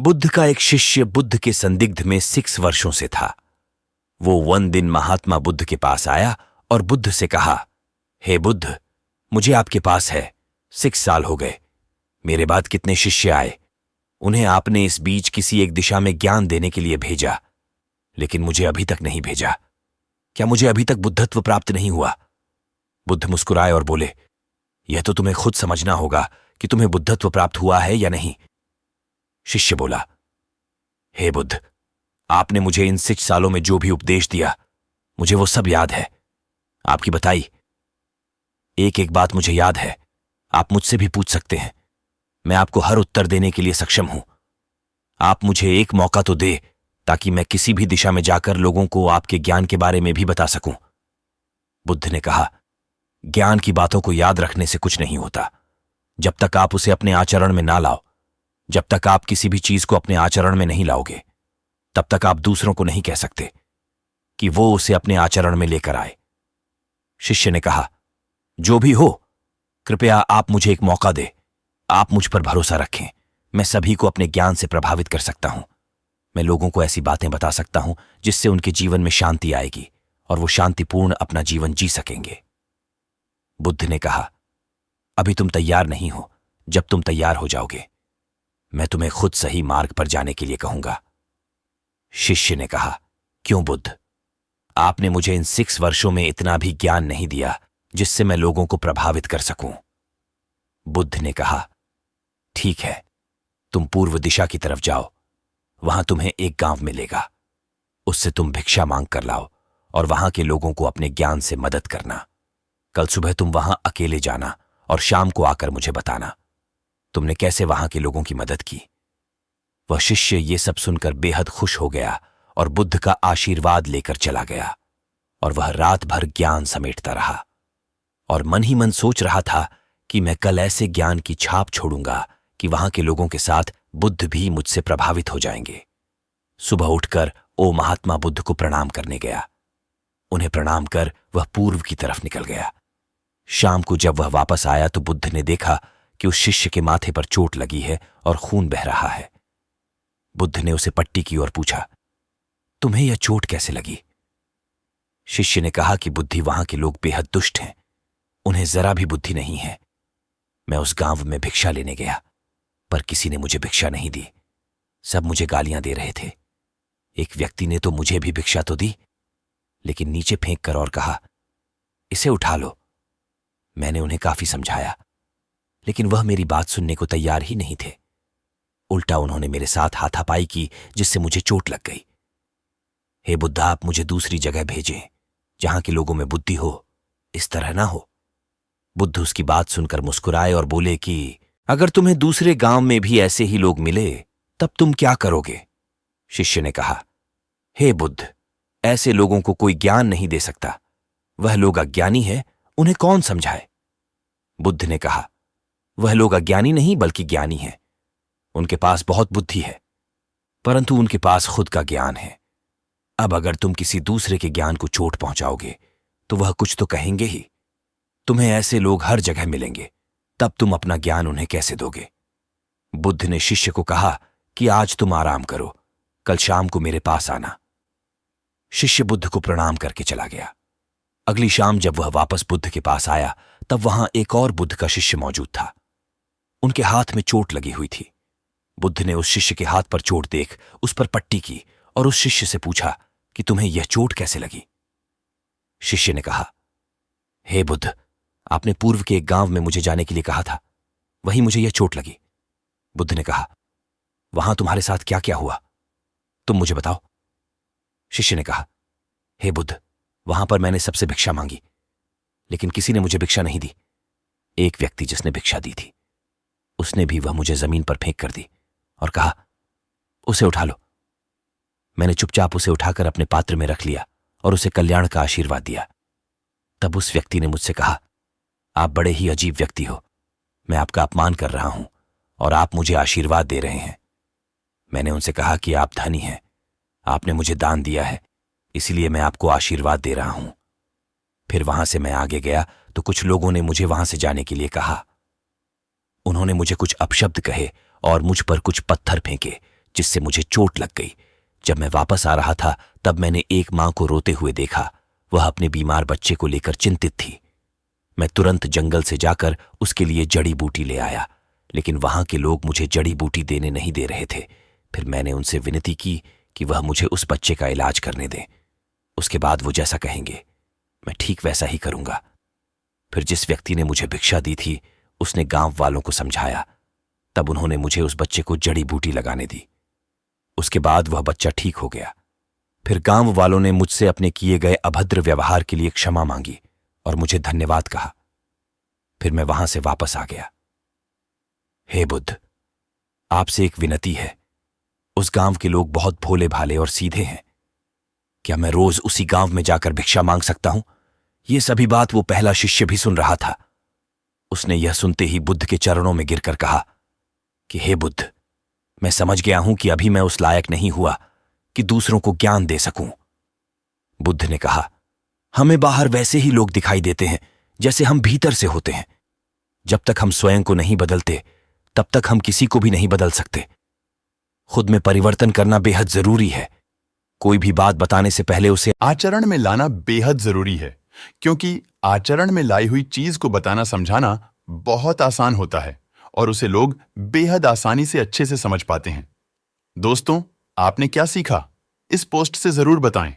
बुद्ध का एक शिष्य बुद्ध के संदिग्ध में 6 वर्षों से था। वो 1 दिन महात्मा बुद्ध के पास आया और बुद्ध से कहा, हे बुद्ध, मुझे आपके पास है 6 साल हो गए। मेरे बाद कितने शिष्य आए, उन्हें आपने इस बीच किसी एक दिशा में ज्ञान देने के लिए भेजा, लेकिन मुझे अभी तक नहीं भेजा। क्या मुझे अभी तक बुद्धत्व प्राप्त नहीं हुआ? बुद्ध मुस्कुराए और बोले, यह तो तुम्हें खुद समझना होगा कि तुम्हें बुद्धत्व प्राप्त हुआ है या नहीं। शिष्य बोला, हे बुद्ध, आपने मुझे इन 6 सालों में जो भी उपदेश दिया, मुझे वो सब याद है। आपकी बताई एक एक बात मुझे याद है। आप मुझसे भी पूछ सकते हैं, मैं आपको हर उत्तर देने के लिए सक्षम हूं। आप मुझे एक मौका तो दे ताकि मैं किसी भी दिशा में जाकर लोगों को आपके ज्ञान के बारे में भी बता सकूं। बुद्ध ने कहा, ज्ञान की बातों को याद रखने से कुछ नहीं होता। जब तक आप उसे अपने आचरण में ना लाओ, जब तक आप किसी भी चीज को अपने आचरण में नहीं लाओगे, तब तक आप दूसरों को नहीं कह सकते कि वो उसे अपने आचरण में लेकर आए। शिष्य ने कहा, जो भी हो, कृपया आप मुझे एक मौका दे। आप मुझ पर भरोसा रखें। मैं सभी को अपने ज्ञान से प्रभावित कर सकता हूं। मैं लोगों को ऐसी बातें बता सकता हूं जिससे उनके जीवन में शांति आएगी और वो शांतिपूर्ण अपना जीवन जी सकेंगे। बुद्ध ने कहा, अभी तुम तैयार नहीं हो। जब तुम तैयार हो जाओगे, मैं तुम्हें खुद सही मार्ग पर जाने के लिए कहूंगा। शिष्य ने कहा, क्यों बुद्ध? आपने मुझे इन 6 वर्षों में इतना भी ज्ञान नहीं दिया जिससे मैं लोगों को प्रभावित कर सकूं। बुद्ध ने कहा, ठीक है, तुम पूर्व दिशा की तरफ जाओ। वहां तुम्हें एक गांव मिलेगा। उससे तुम भिक्षा मांग कर लाओ और वहां के लोगों को अपने ज्ञान से मदद करना। कल सुबह तुम वहां अकेले जाना और शाम को आकर मुझे बताना तुमने कैसे वहां के लोगों की मदद की। वह शिष्य ये सब सुनकर बेहद खुश हो गया और बुद्ध का आशीर्वाद लेकर चला गया। और वह रात भर ज्ञान समेटता रहा और मन ही मन सोच रहा था कि मैं कल ऐसे ज्ञान की छाप छोड़ूंगा कि वहां के लोगों के साथ बुद्ध भी मुझसे प्रभावित हो जाएंगे। सुबह उठकर वो महात्मा बुद्ध को प्रणाम करने गया। उन्हें प्रणाम कर वह पूर्व की तरफ निकल गया। शाम को जब वह वापस आया तो बुद्ध ने देखा कि उस शिष्य के माथे पर चोट लगी है और खून बह रहा है। बुद्ध ने उसे पट्टी की और पूछा, तुम्हें यह चोट कैसे लगी? शिष्य ने कहा कि बुद्धि वहां के लोग बेहद दुष्ट हैं, उन्हें जरा भी बुद्धि नहीं है। मैं उस गांव में भिक्षा लेने गया, पर किसी ने मुझे भिक्षा नहीं दी। सब मुझे गालियां दे रहे थे। एक व्यक्ति ने तो मुझे भी भिक्षा तो दी, लेकिन नीचे फेंक कर और कहा, इसे उठा लो। मैंने उन्हें काफी समझाया, लेकिन वह मेरी बात सुनने को तैयार ही नहीं थे। उल्टा उन्होंने मेरे साथ हाथापाई की, जिससे मुझे चोट लग गई। हे बुद्ध, आप मुझे दूसरी जगह भेजें जहां के लोगों में बुद्धि हो, इस तरह ना हो। बुद्ध उसकी बात सुनकर मुस्कुराए और बोले कि अगर तुम्हें दूसरे गांव में भी ऐसे ही लोग मिले तब तुम क्या करोगे? शिष्य ने कहा, हे बुद्ध, ऐसे लोगों को कोई ज्ञान नहीं दे सकता। वह लोग अज्ञानी है, उन्हें कौन समझाए? बुद्ध ने कहा, वह लोग अज्ञानी नहीं बल्कि ज्ञानी हैं। उनके पास बहुत बुद्धि है, परंतु उनके पास खुद का ज्ञान है। अब अगर तुम किसी दूसरे के ज्ञान को चोट पहुंचाओगे तो वह कुछ तो कहेंगे ही। तुम्हें ऐसे लोग हर जगह मिलेंगे, तब तुम अपना ज्ञान उन्हें कैसे दोगे? बुद्ध ने शिष्य को कहा कि आज तुम आराम करो, कल शाम को मेरे पास आना। शिष्य बुद्ध को प्रणाम करके चला गया। अगली शाम जब वह वापस बुद्ध के पास आया तब वहां एक और बुद्ध का शिष्य मौजूद था। उनके हाथ में चोट लगी हुई थी। बुद्ध ने उस शिष्य के हाथ पर चोट देख उस पर पट्टी की और उस शिष्य से पूछा कि तुम्हें यह चोट कैसे लगी? शिष्य ने कहा, हे बुद्ध, आपने पूर्व के एक गांव में मुझे जाने के लिए कहा था, वहीं मुझे यह चोट लगी। बुद्ध ने कहा, वहां तुम्हारे साथ क्या क्या हुआ, तुम मुझे बताओ। शिष्य ने कहा, हे बुद्ध, वहां पर मैंने सबसे भिक्षा मांगी, लेकिन किसी ने मुझे भिक्षा नहीं दी। एक व्यक्ति जिसने भिक्षा दी थी, उसने भी वह मुझे जमीन पर फेंक कर दी और कहा, उसे उठा लो। मैंने चुपचाप उसे उठाकर अपने पात्र में रख लिया और उसे कल्याण का आशीर्वाद दिया। तब उस व्यक्ति ने मुझसे कहा, आप बड़े ही अजीब व्यक्ति हो। मैं आपका अपमान कर रहा हूं और आप मुझे आशीर्वाद दे रहे हैं। मैंने उनसे कहा कि आप धनी हैं, आपने मुझे दान दिया है, इसलिए मैं आपको आशीर्वाद दे रहा हूं। फिर वहां से मैं आगे गया तो कुछ लोगों ने मुझे वहां से जाने के लिए कहा। उन्होंने मुझे कुछ अपशब्द कहे और मुझ पर कुछ पत्थर फेंके, जिससे मुझे चोट लग गई। जब मैं वापस आ रहा था तब मैंने एक मां को रोते हुए देखा। वह अपने बीमार बच्चे को लेकर चिंतित थी। मैं तुरंत जंगल से जाकर उसके लिए जड़ी बूटी ले आया, लेकिन वहां के लोग मुझे जड़ी बूटी देने नहीं दे रहे थे। फिर मैंने उनसे विनती की कि वह मुझे उस बच्चे का इलाज करने दें। उसके बाद वो जैसा कहेंगे मैं ठीक वैसा ही करूंगा। फिर जिस व्यक्ति ने मुझे भिक्षा दी थी उसने गांव वालों को समझाया। तब उन्होंने मुझे उस बच्चे को जड़ी बूटी लगाने दी। उसके बाद वह बच्चा ठीक हो गया। फिर गांव वालों ने मुझसे अपने किए गए अभद्र व्यवहार के लिए क्षमा मांगी और मुझे धन्यवाद कहा। फिर मैं वहां से वापस आ गया। हे बुद्ध, आपसे एक विनती है। उस गांव के लोग बहुत भोले भाले और सीधे हैं। क्या मैं रोज उसी गांव में जाकर भिक्षा मांग सकता हूं? यह सभी बात वो पहला शिष्य भी सुन रहा था। उसने यह सुनते ही बुद्ध के चरणों में गिरकर कहा कि हे बुद्ध, मैं समझ गया हूं कि अभी मैं उस लायक नहीं हुआ कि दूसरों को ज्ञान दे सकूं। बुद्ध ने कहा, हमें बाहर वैसे ही लोग दिखाई देते हैं जैसे हम भीतर से होते हैं। जब तक हम स्वयं को नहीं बदलते तब तक हम किसी को भी नहीं बदल सकते। खुद में परिवर्तन करना बेहद जरूरी है। कोई भी बात बताने से पहले उसे आचरण में लाना बेहद जरूरी है, क्योंकि आचरण में लाई हुई चीज को बताना समझाना बहुत आसान होता है और उसे लोग बेहद आसानी से अच्छे से समझ पाते हैं। दोस्तों, आपने क्या सीखा? इस पोस्ट से जरूर बताएं।